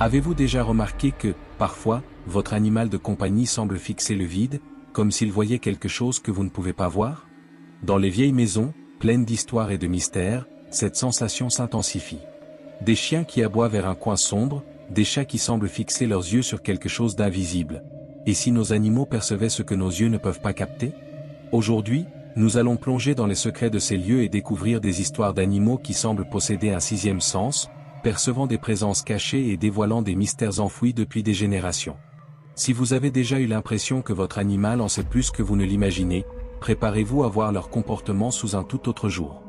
Avez-vous déjà remarqué que, parfois, votre animal de compagnie semble fixer le vide, comme s'il voyait quelque chose que vous ne pouvez pas voir? Dans les vieilles maisons, pleines d'histoires et de mystères, cette sensation s'intensifie. Des chiens qui aboient vers un coin sombre, des chats qui semblent fixer leurs yeux sur quelque chose d'invisible. Et si nos animaux percevaient ce que nos yeux ne peuvent pas capter? Aujourd'hui, nous allons plonger dans les secrets de ces lieux et découvrir des histoires d'animaux qui semblent posséder un sixième sens, percevant des présences cachées et dévoilant des mystères enfouis depuis des générations. Si vous avez déjà eu l'impression que votre animal en sait plus que vous ne l'imaginez, préparez-vous à voir leur comportement sous un tout autre jour.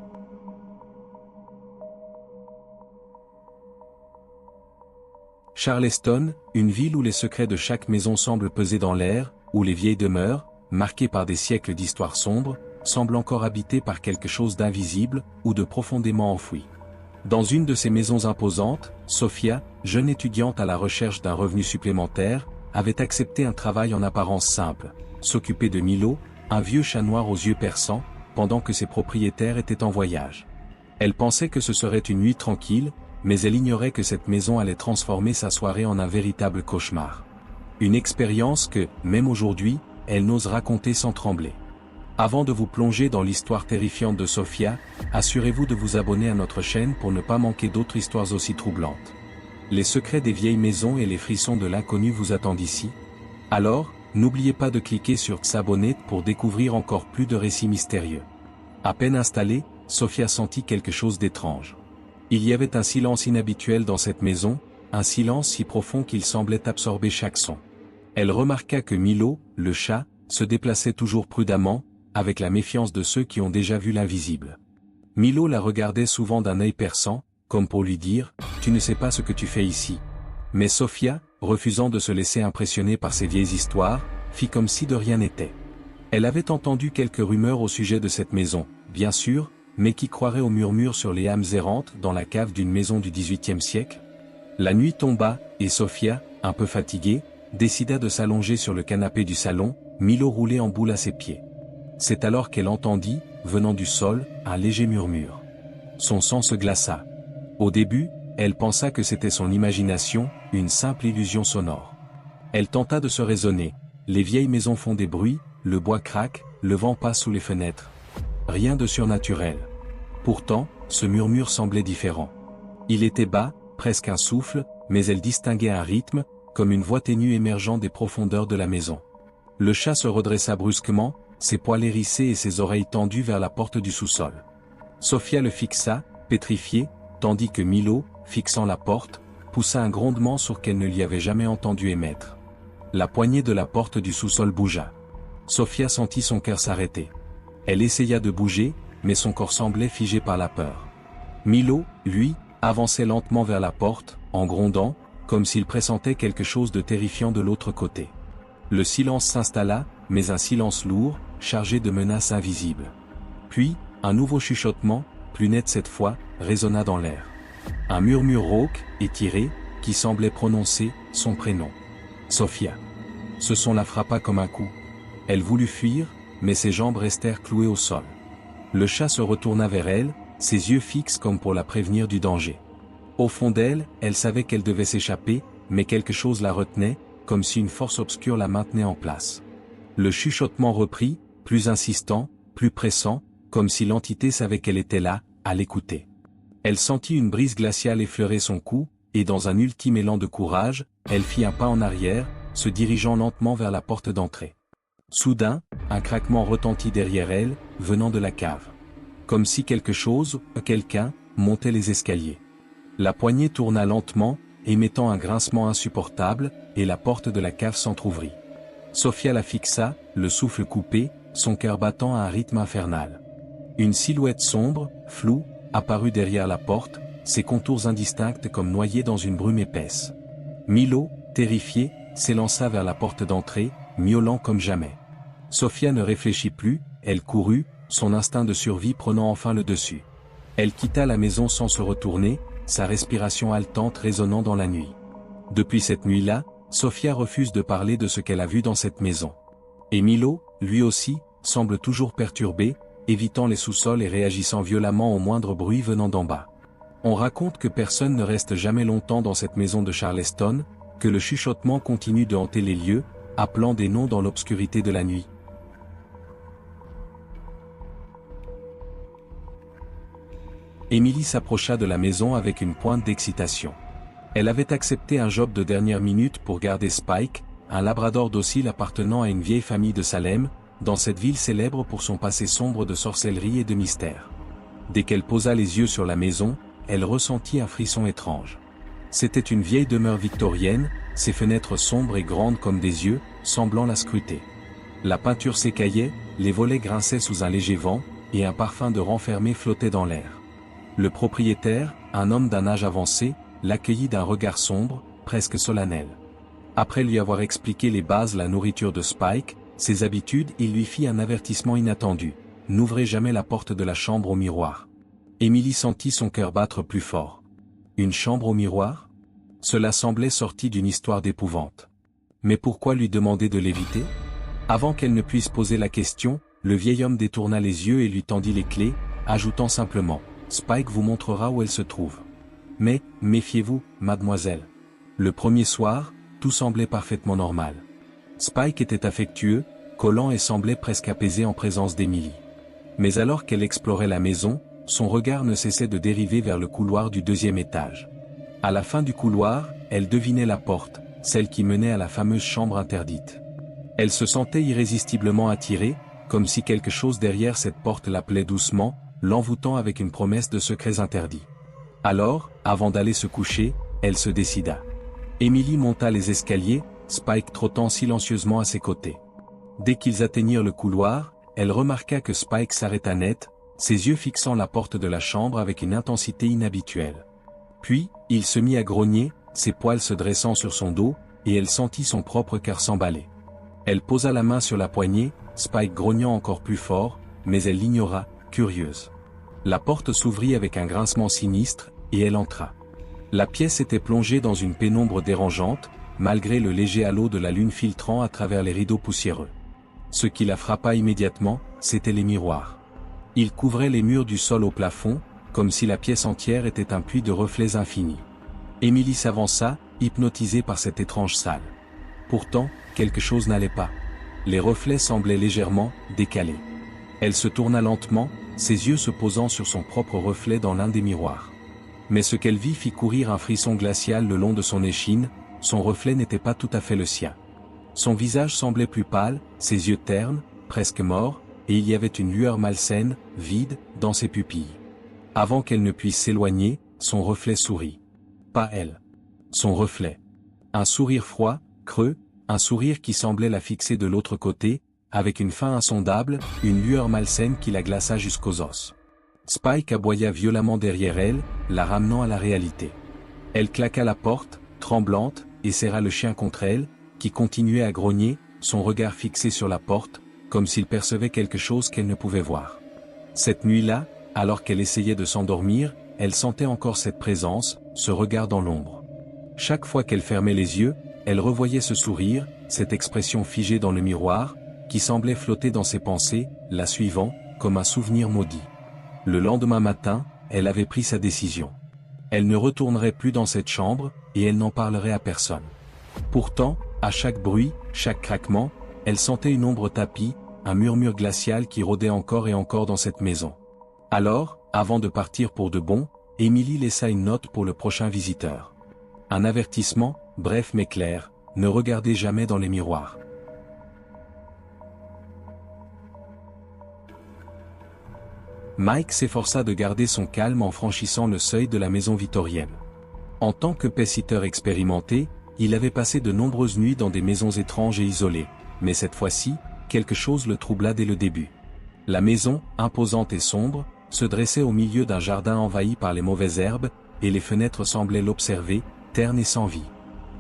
Charleston, une ville où les secrets de chaque maison semblent peser dans l'air, où les vieilles demeures, marquées par des siècles d'histoire sombre, semblent encore habitées par quelque chose d'invisible ou de profondément enfoui. Dans une de ces maisons imposantes, Sophia, jeune étudiante à la recherche d'un revenu supplémentaire, avait accepté un travail en apparence simple, s'occuper de Milo, un vieux chat noir aux yeux perçants, pendant que ses propriétaires étaient en voyage. Elle pensait que ce serait une nuit tranquille, mais elle ignorait que cette maison allait transformer sa soirée en un véritable cauchemar. Une expérience que, même aujourd'hui, elle n'ose raconter sans trembler. Avant de vous plonger dans l'histoire terrifiante de Sophia, assurez-vous de vous abonner à notre chaîne pour ne pas manquer d'autres histoires aussi troublantes. Les secrets des vieilles maisons et les frissons de l'inconnu vous attendent ici. Alors, n'oubliez pas de cliquer sur s'abonner pour découvrir encore plus de récits mystérieux. À peine installée, Sophia sentit quelque chose d'étrange. Il y avait un silence inhabituel dans cette maison, un silence si profond qu'il semblait absorber chaque son. Elle remarqua que Milo, le chat, se déplaçait toujours prudemment, avec la méfiance de ceux qui ont déjà vu l'invisible. Milo la regardait souvent d'un œil perçant, comme pour lui dire « Tu ne sais pas ce que tu fais ici ». Mais Sophia, refusant de se laisser impressionner par ces vieilles histoires, fit comme si de rien n'était. Elle avait entendu quelques rumeurs au sujet de cette maison, bien sûr, mais qui croirait aux murmures sur les âmes errantes dans la cave d'une maison du XVIIIe siècle? La nuit tomba, et Sophia, un peu fatiguée, décida de s'allonger sur le canapé du salon, Milo roulait en boule à ses pieds. C'est alors qu'elle entendit, venant du sol, un léger murmure. Son sang se glaça. Au début, elle pensa que c'était son imagination, une simple illusion sonore. Elle tenta de se raisonner. Les vieilles maisons font des bruits, le bois craque, le vent passe sous les fenêtres. Rien de surnaturel. Pourtant, ce murmure semblait différent. Il était bas, presque un souffle, mais elle distinguait un rythme, comme une voix ténue émergeant des profondeurs de la maison. Le chat se redressa brusquement, ses poils hérissés et ses oreilles tendues vers la porte du sous-sol. Sophia le fixa, pétrifiée, tandis que Milo, fixant la porte, poussa un grondement sourd qu'elle ne lui avait jamais entendu émettre. La poignée de la porte du sous-sol bougea. Sophia sentit son cœur s'arrêter. Elle essaya de bouger, mais son corps semblait figé par la peur. Milo, lui, avançait lentement vers la porte, en grondant, comme s'il pressentait quelque chose de terrifiant de l'autre côté. Le silence s'installa, mais un silence lourd, chargé de menaces invisibles. Puis, un nouveau chuchotement, plus net cette fois, résonna dans l'air. Un murmure rauque, étiré, qui semblait prononcer son prénom. Sophia. Ce son la frappa comme un coup. Elle voulut fuir, mais ses jambes restèrent clouées au sol. Le chat se retourna vers elle, ses yeux fixes comme pour la prévenir du danger. Au fond d'elle, elle savait qu'elle devait s'échapper, mais quelque chose la retenait, comme si une force obscure la maintenait en place. Le chuchotement reprit, plus insistant, plus pressant, comme si l'entité savait qu'elle était là, à l'écouter. Elle sentit une brise glaciale effleurer son cou, et dans un ultime élan de courage, elle fit un pas en arrière, se dirigeant lentement vers la porte d'entrée. Soudain, un craquement retentit derrière elle, venant de la cave. Comme si quelque chose, quelqu'un, montait les escaliers. La poignée tourna lentement, émettant un grincement insupportable, et la porte de la cave s'entr'ouvrit. Sophia la fixa, le souffle coupé, son cœur battant à un rythme infernal. Une silhouette sombre, floue, apparut derrière la porte, ses contours indistincts comme noyés dans une brume épaisse. Milo, terrifié, s'élança vers la porte d'entrée, miaulant comme jamais. Sophia ne réfléchit plus, elle courut, son instinct de survie prenant enfin le dessus. Elle quitta la maison sans se retourner, sa respiration haletante résonnant dans la nuit. Depuis cette nuit-là, Sophia refuse de parler de ce qu'elle a vu dans cette maison. Et Milo, lui aussi, semble toujours perturbé, évitant les sous-sols et réagissant violemment au moindre bruit venant d'en bas. On raconte que personne ne reste jamais longtemps dans cette maison de Charleston, que le chuchotement continue de hanter les lieux, appelant des noms dans l'obscurité de la nuit. Emily s'approcha de la maison avec une pointe d'excitation. Elle avait accepté un job de dernière minute pour garder Spike, un labrador docile appartenant à une vieille famille de Salem, dans cette ville célèbre pour son passé sombre de sorcellerie et de mystère. Dès qu'elle posa les yeux sur la maison, elle ressentit un frisson étrange. C'était une vieille demeure victorienne, ses fenêtres sombres et grandes comme des yeux, semblant la scruter. La peinture s'écaillait, les volets grinçaient sous un léger vent, et un parfum de renfermé flottait dans l'air. Le propriétaire, un homme d'un âge avancé, l'accueillit d'un regard sombre, presque solennel. Après lui avoir expliqué les bases, la nourriture de Spike, ses habitudes, il lui fit un avertissement inattendu. N'ouvrez jamais la porte de la chambre au miroir. Emily sentit son cœur battre plus fort. Une chambre au miroir? Cela semblait sorti d'une histoire d'épouvante. Mais pourquoi lui demander de l'éviter? Avant qu'elle ne puisse poser la question, le vieil homme détourna les yeux et lui tendit les clés, ajoutant simplement « Spike vous montrera où elle se trouve. Mais, méfiez-vous, mademoiselle. » Le premier soir, tout semblait parfaitement normal. Spike était affectueux, collant et semblait presque apaisé en présence d'Emily. Mais alors qu'elle explorait la maison, son regard ne cessait de dériver vers le couloir du deuxième étage. À la fin du couloir, elle devinait la porte, celle qui menait à la fameuse chambre interdite. Elle se sentait irrésistiblement attirée, comme si quelque chose derrière cette porte l'appelait doucement, l'envoûtant avec une promesse de secrets interdits. Alors, avant d'aller se coucher, elle se décida. Emily monta les escaliers, Spike trottant silencieusement à ses côtés. Dès qu'ils atteignirent le couloir, elle remarqua que Spike s'arrêta net, ses yeux fixant la porte de la chambre avec une intensité inhabituelle. Puis, il se mit à grogner, ses poils se dressant sur son dos, et elle sentit son propre cœur s'emballer. Elle posa la main sur la poignée, Spike grognant encore plus fort, mais elle l'ignora, curieuse. La porte s'ouvrit avec un grincement sinistre, et elle entra. La pièce était plongée dans une pénombre dérangeante, malgré le léger halo de la lune filtrant à travers les rideaux poussiéreux. Ce qui la frappa immédiatement, c'étaient les miroirs. Ils couvraient les murs du sol au plafond, comme si la pièce entière était un puits de reflets infinis. Emily s'avança, hypnotisée par cette étrange salle. Pourtant, quelque chose n'allait pas. Les reflets semblaient légèrement décalés. Elle se tourna lentement, ses yeux se posant sur son propre reflet dans l'un des miroirs. Mais ce qu'elle vit fit courir un frisson glacial le long de son échine, son reflet n'était pas tout à fait le sien. Son visage semblait plus pâle, ses yeux ternes, presque morts, et il y avait une lueur malsaine, vide, dans ses pupilles. Avant qu'elle ne puisse s'éloigner, son reflet sourit. Pas elle. Son reflet. Un sourire froid, creux, un sourire qui semblait la fixer de l'autre côté, avec une fin insondable, une lueur malsaine qui la glaça jusqu'aux os. Spike aboya violemment derrière elle, la ramenant à la réalité. Elle claqua la porte, tremblante, et serra le chien contre elle, qui continuait à grogner, son regard fixé sur la porte, comme s'il percevait quelque chose qu'elle ne pouvait voir. Cette nuit-là, alors qu'elle essayait de s'endormir, elle sentait encore cette présence, ce regard dans l'ombre. Chaque fois qu'elle fermait les yeux, elle revoyait ce sourire, cette expression figée dans le miroir, qui semblait flotter dans ses pensées, la suivant, comme un souvenir maudit. Le lendemain matin, elle avait pris sa décision. Elle ne retournerait plus dans cette chambre, et elle n'en parlerait à personne. Pourtant, à chaque bruit, chaque craquement, elle sentait une ombre tapie, un murmure glacial qui rôdait encore et encore dans cette maison. Alors, avant de partir pour de bon, Emily laissa une note pour le prochain visiteur. Un avertissement, bref mais clair, ne regardez jamais dans les miroirs. Mike s'efforça de garder son calme en franchissant le seuil de la maison victorienne. En tant que pet-sitter expérimenté, il avait passé de nombreuses nuits dans des maisons étranges et isolées, mais cette fois-ci, quelque chose le troubla dès le début. La maison, imposante et sombre, se dressait au milieu d'un jardin envahi par les mauvaises herbes, et les fenêtres semblaient l'observer, ternes et sans vie.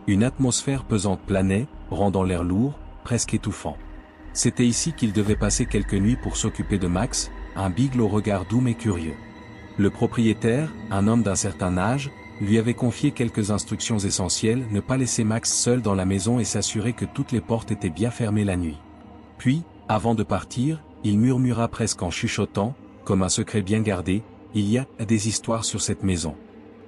Une atmosphère pesante planait, rendant l'air lourd, presque étouffant. C'était ici qu'il devait passer quelques nuits pour s'occuper de Max, un beagle au regard doux mais curieux. Le propriétaire, un homme d'un certain âge, lui avait confié quelques instructions essentielles: ne pas laisser Max seul dans la maison et s'assurer que toutes les portes étaient bien fermées la nuit. Puis, avant de partir, il murmura presque en chuchotant, comme un secret bien gardé: il y a des histoires sur cette maison.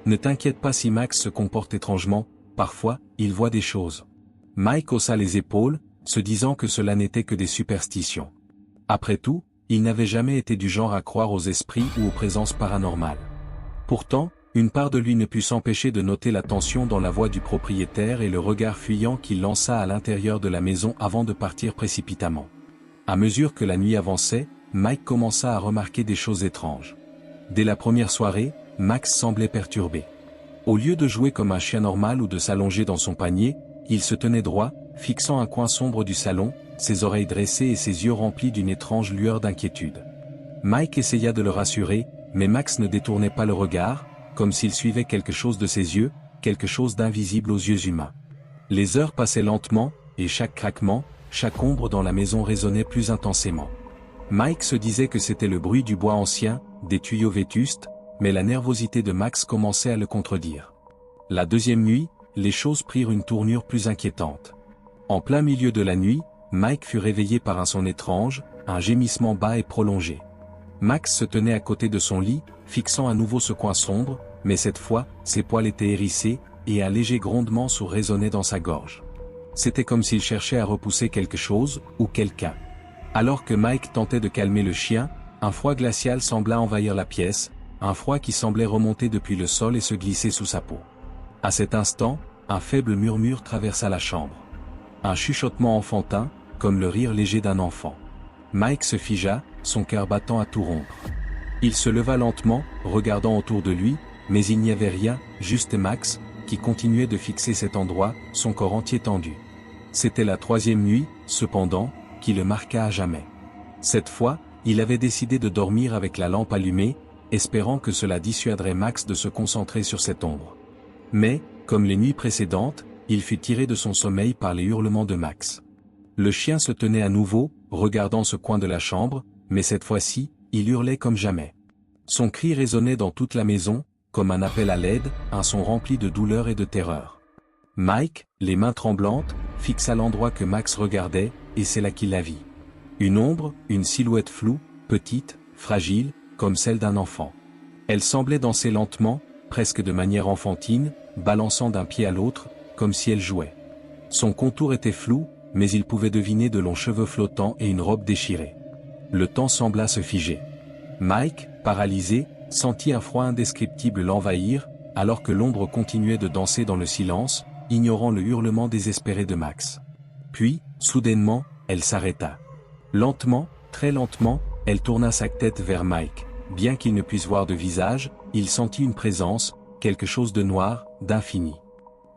Ne t'inquiète pas si Max se comporte étrangement, parfois, il voit des choses. Mike haussa les épaules, se disant que cela n'était que des superstitions. Après tout, il n'avait jamais été du genre à croire aux esprits ou aux présences paranormales. Pourtant, une part de lui ne put s'empêcher de noter la tension dans la voix du propriétaire et le regard fuyant qu'il lança à l'intérieur de la maison avant de partir précipitamment. À mesure que la nuit avançait, Mike commença à remarquer des choses étranges. Dès la première soirée, Max semblait perturbé. Au lieu de jouer comme un chien normal ou de s'allonger dans son panier, il se tenait droit, fixant un coin sombre du salon, ses oreilles dressées et ses yeux remplis d'une étrange lueur d'inquiétude. Mike essaya de le rassurer, mais Max ne détournait pas le regard, comme s'il suivait quelque chose de ses yeux, quelque chose d'invisible aux yeux humains. Les heures passaient lentement, et chaque craquement, chaque ombre dans la maison résonnait plus intensément. Mike se disait que c'était le bruit du bois ancien, des tuyaux vétustes, mais la nervosité de Max commençait à le contredire. La deuxième nuit, les choses prirent une tournure plus inquiétante. En plein milieu de la nuit, Mike fut réveillé par un son étrange, un gémissement bas et prolongé. Max se tenait à côté de son lit, fixant à nouveau ce coin sombre, mais cette fois, ses poils étaient hérissés, et un léger grondement sourd résonnait dans sa gorge. C'était comme s'il cherchait à repousser quelque chose, ou quelqu'un. Alors que Mike tentait de calmer le chien, un froid glacial sembla envahir la pièce, un froid qui semblait remonter depuis le sol et se glisser sous sa peau. À cet instant, un faible murmure traversa la chambre. Un chuchotement enfantin, comme le rire léger d'un enfant. Mike se figea, son cœur battant à tout rompre. Il se leva lentement, regardant autour de lui, mais il n'y avait rien, juste Max, qui continuait de fixer cet endroit, son corps entier tendu. C'était la troisième nuit, cependant, qui le marqua à jamais. Cette fois, il avait décidé de dormir avec la lampe allumée, espérant que cela dissuaderait Max de se concentrer sur cette ombre. Mais, comme les nuits précédentes, il fut tiré de son sommeil par les hurlements de Max. Le chien se tenait à nouveau, regardant ce coin de la chambre, mais cette fois-ci, il hurlait comme jamais. Son cri résonnait dans toute la maison, comme un appel à l'aide, un son rempli de douleur et de terreur. Mike, les mains tremblantes, fixa l'endroit que Max regardait, et c'est là qu'il la vit. Une ombre, une silhouette floue, petite, fragile, comme celle d'un enfant. Elle semblait danser lentement, presque de manière enfantine, balançant d'un pied à l'autre, comme si elle jouait. Son contour était flou, mais il pouvait deviner de longs cheveux flottants et une robe déchirée. Le temps sembla se figer. Mike, paralysé, sentit un froid indescriptible l'envahir, alors que l'ombre continuait de danser dans le silence, ignorant le hurlement désespéré de Max. Puis, soudainement, elle s'arrêta. Lentement, très lentement, elle tourna sa tête vers Mike. Bien qu'il ne puisse voir de visage, il sentit une présence, quelque chose de noir, d'infini.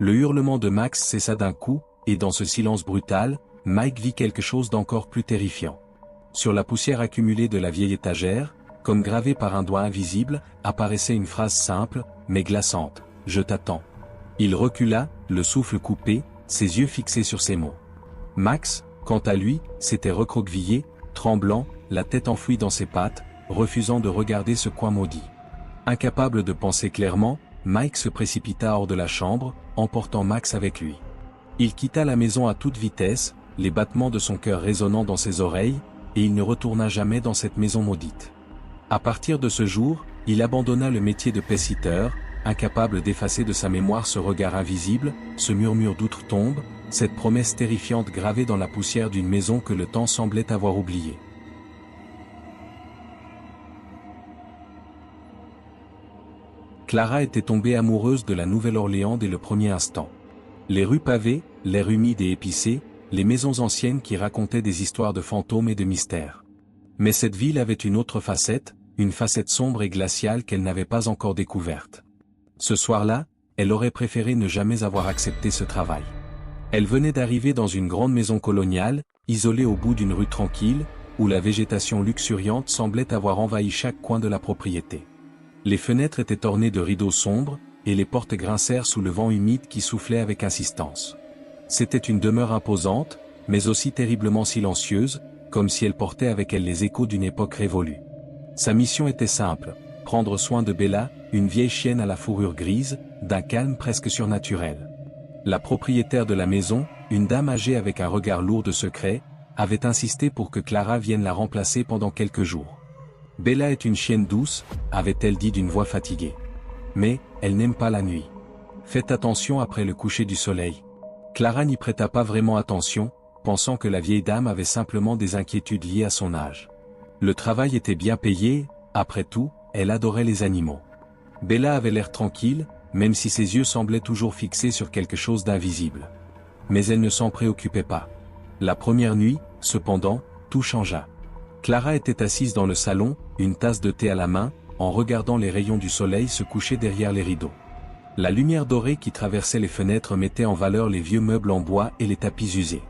Le hurlement de Max cessa d'un coup, et dans ce silence brutal, Mike vit quelque chose d'encore plus terrifiant. Sur la poussière accumulée de la vieille étagère, comme gravée par un doigt invisible, apparaissait une phrase simple, mais glaçante. « Je t'attends ». Il recula, le souffle coupé, ses yeux fixés sur ces mots. Max, quant à lui, s'était recroquevillé, tremblant, la tête enfouie dans ses pattes, refusant de regarder ce coin maudit. Incapable de penser clairement, Mike se précipita hors de la chambre, emportant Max avec lui. Il quitta la maison à toute vitesse, les battements de son cœur résonnant dans ses oreilles, et il ne retourna jamais dans cette maison maudite. À partir de ce jour, il abandonna le métier de paix-sitter, incapable d'effacer de sa mémoire ce regard invisible, ce murmure d'outre-tombe, cette promesse terrifiante gravée dans la poussière d'une maison que le temps semblait avoir oubliée. Clara était tombée amoureuse de la Nouvelle-Orléans dès le premier instant. Les rues pavées, l'air humide et épicé, les maisons anciennes qui racontaient des histoires de fantômes et de mystères. Mais cette ville avait une autre facette, une facette sombre et glaciale qu'elle n'avait pas encore découverte. Ce soir-là, elle aurait préféré ne jamais avoir accepté ce travail. Elle venait d'arriver dans une grande maison coloniale, isolée au bout d'une rue tranquille, où la végétation luxuriante semblait avoir envahi chaque coin de la propriété. Les fenêtres étaient ornées de rideaux sombres, et les portes grincèrent sous le vent humide qui soufflait avec insistance. C'était une demeure imposante, mais aussi terriblement silencieuse, comme si elle portait avec elle les échos d'une époque révolue. Sa mission était simple, prendre soin de Bella, une vieille chienne à la fourrure grise, d'un calme presque surnaturel. La propriétaire de la maison, une dame âgée avec un regard lourd de secret, avait insisté pour que Clara vienne la remplacer pendant quelques jours. « Bella est une chienne douce », avait-elle dit d'une voix fatiguée. Mais, elle n'aime pas la nuit. Faites attention après le coucher du soleil. Clara n'y prêta pas vraiment attention, pensant que la vieille dame avait simplement des inquiétudes liées à son âge. Le travail était bien payé, après tout, elle adorait les animaux. Bella avait l'air tranquille, même si ses yeux semblaient toujours fixés sur quelque chose d'invisible. Mais elle ne s'en préoccupait pas. La première nuit, cependant, tout changea. Clara était assise dans le salon, une tasse de thé à la main, en regardant les rayons du soleil se coucher derrière les rideaux. La lumière dorée qui traversait les fenêtres mettait en valeur les vieux meubles en bois et les tapis usés.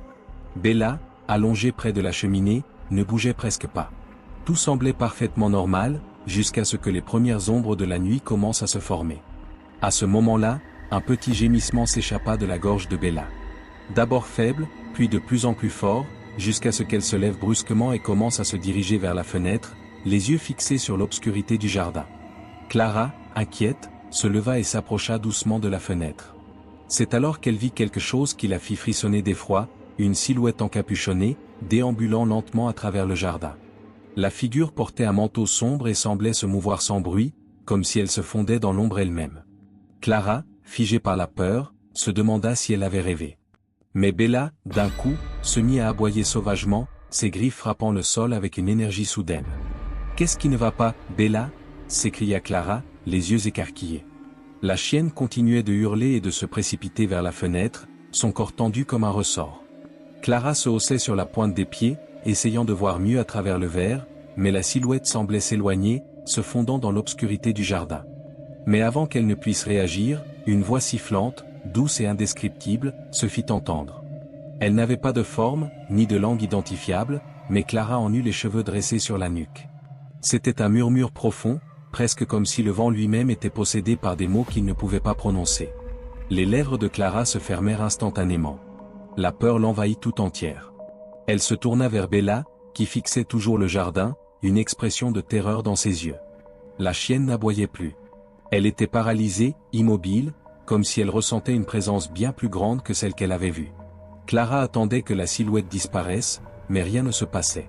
Bella, allongée près de la cheminée, ne bougeait presque pas. Tout semblait parfaitement normal, jusqu'à ce que les premières ombres de la nuit commencent à se former. À ce moment-là, un petit gémissement s'échappa de la gorge de Bella. D'abord faible, puis de plus en plus fort, jusqu'à ce qu'elle se lève brusquement et commence à se diriger vers la fenêtre, les yeux fixés sur l'obscurité du jardin. Clara, inquiète, se leva et s'approcha doucement de la fenêtre. C'est alors qu'elle vit quelque chose qui la fit frissonner d'effroi, une silhouette encapuchonnée, déambulant lentement à travers le jardin. La figure portait un manteau sombre et semblait se mouvoir sans bruit, comme si elle se fondait dans l'ombre elle-même. Clara, figée par la peur, se demanda si elle avait rêvé. Mais Bella, d'un coup, se mit à aboyer sauvagement, ses griffes frappant le sol avec une énergie soudaine. « Qu'est-ce qui ne va pas, Bella ?» s'écria Clara, les yeux écarquillés. La chienne continuait de hurler et de se précipiter vers la fenêtre, son corps tendu comme un ressort. Clara se haussait sur la pointe des pieds, essayant de voir mieux à travers le verre, mais la silhouette semblait s'éloigner, se fondant dans l'obscurité du jardin. Mais avant qu'elle ne puisse réagir, une voix sifflante, douce et indescriptible, se fit entendre. Elle n'avait pas de forme, ni de langue identifiable, mais Clara en eut les cheveux dressés sur la nuque. C'était un murmure profond, presque comme si le vent lui-même était possédé par des mots qu'il ne pouvait pas prononcer. Les lèvres de Clara se fermèrent instantanément. La peur l'envahit tout entière. Elle se tourna vers Bella, qui fixait toujours le jardin, une expression de terreur dans ses yeux. La chienne n'aboyait plus. Elle était paralysée, immobile, comme si elle ressentait une présence bien plus grande que celle qu'elle avait vue. Clara attendait que la silhouette disparaisse, mais rien ne se passait.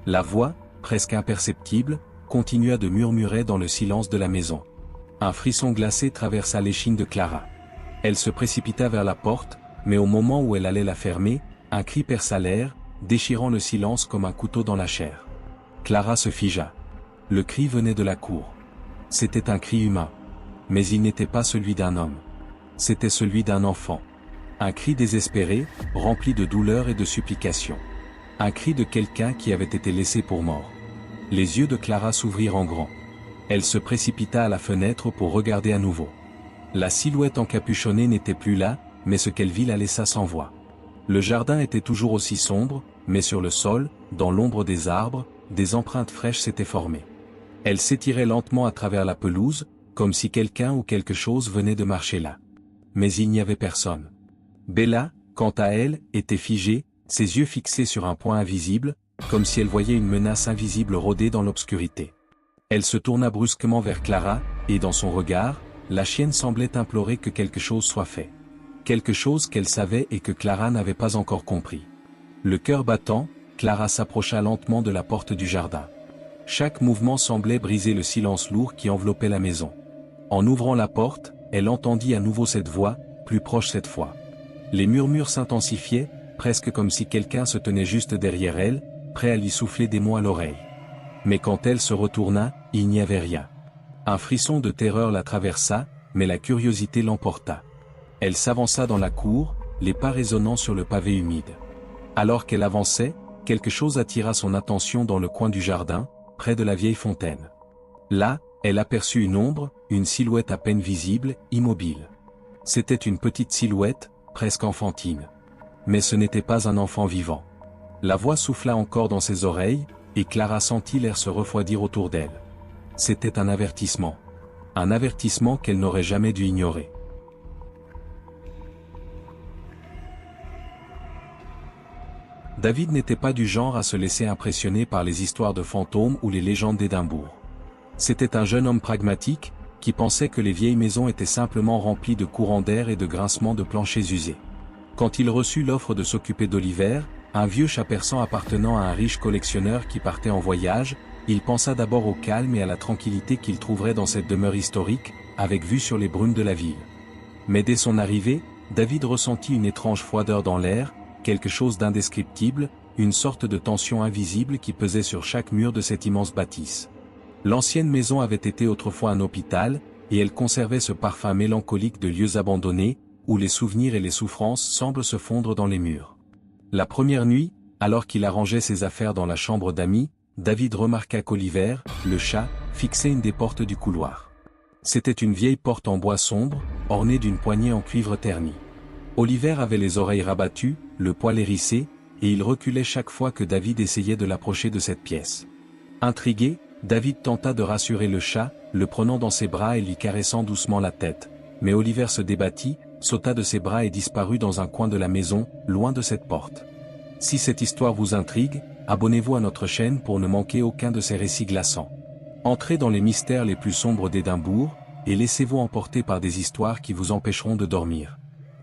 La voix, presque imperceptible, continua de murmurer dans le silence de la maison. Un frisson glacé traversa l'échine de Clara. Elle se précipita vers la porte, mais au moment où elle allait la fermer, un cri perça l'air, déchirant le silence comme un couteau dans la chair. Clara se figea. Le cri venait de la cour. C'était un cri humain. Mais il n'était pas celui d'un homme. C'était celui d'un enfant. Un cri désespéré, rempli de douleur et de supplication. Un cri de quelqu'un qui avait été laissé pour mort. Les yeux de Clara s'ouvrirent en grand. Elle se précipita à la fenêtre pour regarder à nouveau. La silhouette encapuchonnée n'était plus là, mais ce qu'elle vit la laissa sans voix. Le jardin était toujours aussi sombre, mais sur le sol, dans l'ombre des arbres, des empreintes fraîches s'étaient formées. Elle s'étirait lentement à travers la pelouse, comme si quelqu'un ou quelque chose venait de marcher là. Mais il n'y avait personne. Bella, quant à elle, était figée, ses yeux fixés sur un point invisible, comme si elle voyait une menace invisible rôder dans l'obscurité. Elle se tourna brusquement vers Clara, et dans son regard, la chienne semblait implorer que quelque chose soit fait. Quelque chose qu'elle savait et que Clara n'avait pas encore compris. Le cœur battant, Clara s'approcha lentement de la porte du jardin. Chaque mouvement semblait briser le silence lourd qui enveloppait la maison. En ouvrant la porte, elle entendit à nouveau cette voix, plus proche cette fois. Les murmures s'intensifiaient, presque comme si quelqu'un se tenait juste derrière elle, prêt à lui souffler des mots à l'oreille. Mais quand elle se retourna, il n'y avait rien. Un frisson de terreur la traversa, mais la curiosité l'emporta. Elle s'avança dans la cour, les pas résonnant sur le pavé humide. Alors qu'elle avançait, quelque chose attira son attention dans le coin du jardin, près de la vieille fontaine. Là, elle aperçut une ombre, une silhouette à peine visible, immobile. C'était une petite silhouette, presque enfantine. Mais ce n'était pas un enfant vivant. La voix souffla encore dans ses oreilles, et Clara sentit l'air se refroidir autour d'elle. C'était un avertissement. Un avertissement qu'elle n'aurait jamais dû ignorer. David n'était pas du genre à se laisser impressionner par les histoires de fantômes ou les légendes d'Édimbourg. C'était un jeune homme pragmatique, qui pensait que les vieilles maisons étaient simplement remplies de courants d'air et de grincements de planchers usés. Quand il reçut l'offre de s'occuper d'Oliver, un vieux chat persan appartenant à un riche collectionneur qui partait en voyage, il pensa d'abord au calme et à la tranquillité qu'il trouverait dans cette demeure historique, avec vue sur les brumes de la ville. Mais dès son arrivée, David ressentit une étrange froideur dans l'air, quelque chose d'indescriptible, une sorte de tension invisible qui pesait sur chaque mur de cette immense bâtisse. L'ancienne maison avait été autrefois un hôpital, et elle conservait ce parfum mélancolique de lieux abandonnés, où les souvenirs et les souffrances semblent se fondre dans les murs. La première nuit, alors qu'il arrangeait ses affaires dans la chambre d'amis, David remarqua qu'Oliver, le chat, fixait une des portes du couloir. C'était une vieille porte en bois sombre, ornée d'une poignée en cuivre terni. Oliver avait les oreilles rabattues, le poil hérissé, et il reculait chaque fois que David essayait de l'approcher de cette pièce. Intrigué, David tenta de rassurer le chat, le prenant dans ses bras et lui caressant doucement la tête, mais Oliver se débattit, sauta de ses bras et disparut dans un coin de la maison, loin de cette porte. Si cette histoire vous intrigue, abonnez-vous à notre chaîne pour ne manquer aucun de ces récits glaçants. Entrez dans les mystères les plus sombres d'Édimbourg, et laissez-vous emporter par des histoires qui vous empêcheront de dormir.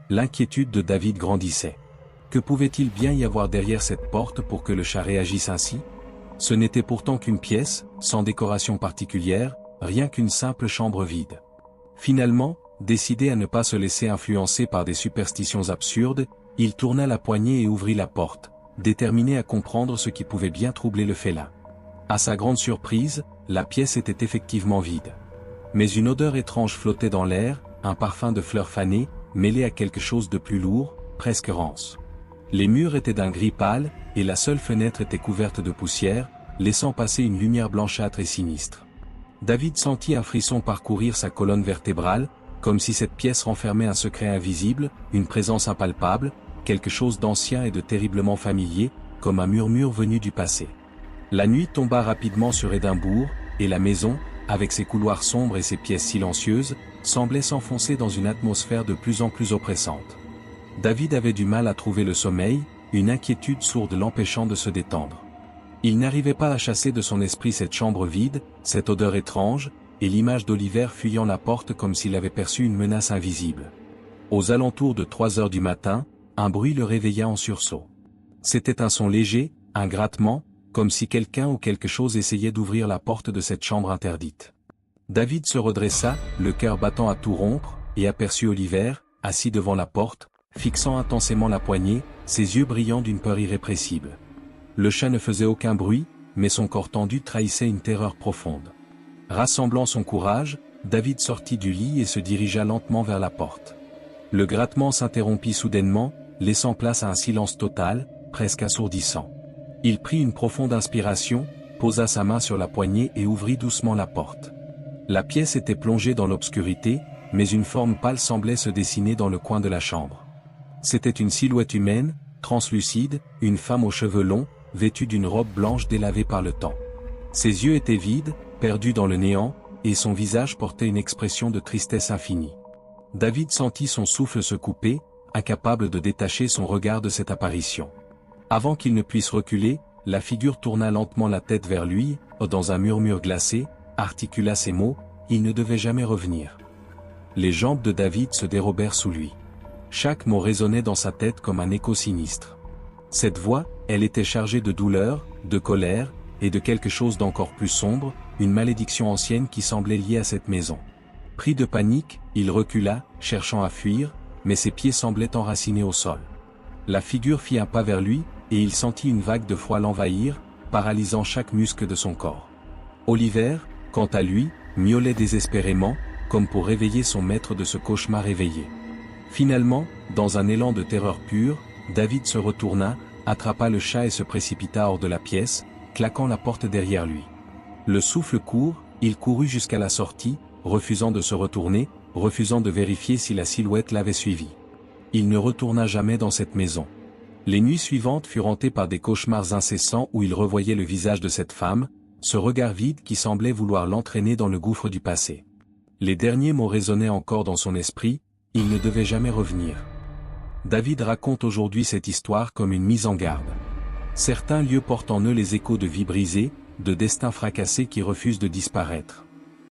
L'inquiétude de David grandissait. Que pouvait-il bien y avoir derrière cette porte pour que le chat réagisse ainsi? Ce n'était pourtant qu'une pièce, sans décoration particulière, rien qu'une simple chambre vide. Finalement, décidé à ne pas se laisser influencer par des superstitions absurdes, il tourna la poignée et ouvrit la porte, déterminé à comprendre ce qui pouvait bien troubler le félin. À sa grande surprise, la pièce était effectivement vide. Mais une odeur étrange flottait dans l'air, un parfum de fleurs fanées, mêlé à quelque chose de plus lourd, presque rance. Les murs étaient d'un gris pâle, et la seule fenêtre était couverte de poussière, laissant passer une lumière blanchâtre et sinistre. David sentit un frisson parcourir sa colonne vertébrale, comme si cette pièce renfermait un secret invisible, une présence impalpable, quelque chose d'ancien et de terriblement familier, comme un murmure venu du passé. La nuit tomba rapidement sur Édimbourg, et la maison, avec ses couloirs sombres et ses pièces silencieuses, semblait s'enfoncer dans une atmosphère de plus en plus oppressante. David avait du mal à trouver le sommeil, une inquiétude sourde l'empêchant de se détendre. Il n'arrivait pas à chasser de son esprit cette chambre vide, cette odeur étrange, et l'image d'Oliver fuyant la porte comme s'il avait perçu une menace invisible. Aux alentours de 3 heures du matin, un bruit le réveilla en sursaut. C'était un son léger, un grattement, comme si quelqu'un ou quelque chose essayait d'ouvrir la porte de cette chambre interdite. David se redressa, le cœur battant à tout rompre, et aperçut Oliver, assis devant la porte, fixant intensément la poignée, ses yeux brillant d'une peur irrépressible. Le chat ne faisait aucun bruit, mais son corps tendu trahissait une terreur profonde. Rassemblant son courage, David sortit du lit et se dirigea lentement vers la porte. Le grattement s'interrompit soudainement, laissant place à un silence total, presque assourdissant. Il prit une profonde inspiration, posa sa main sur la poignée et ouvrit doucement la porte. La pièce était plongée dans l'obscurité, mais une forme pâle semblait se dessiner dans le coin de la chambre. C'était une silhouette humaine, translucide, une femme aux cheveux longs, vêtue d'une robe blanche délavée par le temps. Ses yeux étaient vides, perdus dans le néant, et son visage portait une expression de tristesse infinie. David sentit son souffle se couper, incapable de détacher son regard de cette apparition. Avant qu'il ne puisse reculer, la figure tourna lentement la tête vers lui, dans un murmure glacé, articula ces mots, « Il ne devait jamais revenir ». Les jambes de David se dérobèrent sous lui. Chaque mot résonnait dans sa tête comme un écho sinistre. Cette voix, elle était chargée de douleur, de colère, et de quelque chose d'encore plus sombre, une malédiction ancienne qui semblait liée à cette maison. Pris de panique, il recula, cherchant à fuir, mais ses pieds semblaient enracinés au sol. La figure fit un pas vers lui, et il sentit une vague de froid l'envahir, paralysant chaque muscle de son corps. Oliver, quant à lui, miaulait désespérément, comme pour réveiller son maître de ce cauchemar éveillé. Finalement, dans un élan de terreur pure, David se retourna, attrapa le chat et se précipita hors de la pièce, claquant la porte derrière lui. Le souffle court, il courut jusqu'à la sortie, refusant de se retourner, refusant de vérifier si la silhouette l'avait suivi. Il ne retourna jamais dans cette maison. Les nuits suivantes furent hantées par des cauchemars incessants où il revoyait le visage de cette femme, ce regard vide qui semblait vouloir l'entraîner dans le gouffre du passé. Les derniers mots résonnaient encore dans son esprit, il ne devait jamais revenir. David raconte aujourd'hui cette histoire comme une mise en garde. Certains lieux portent en eux les échos de vies brisées, de destins fracassés qui refusent de disparaître.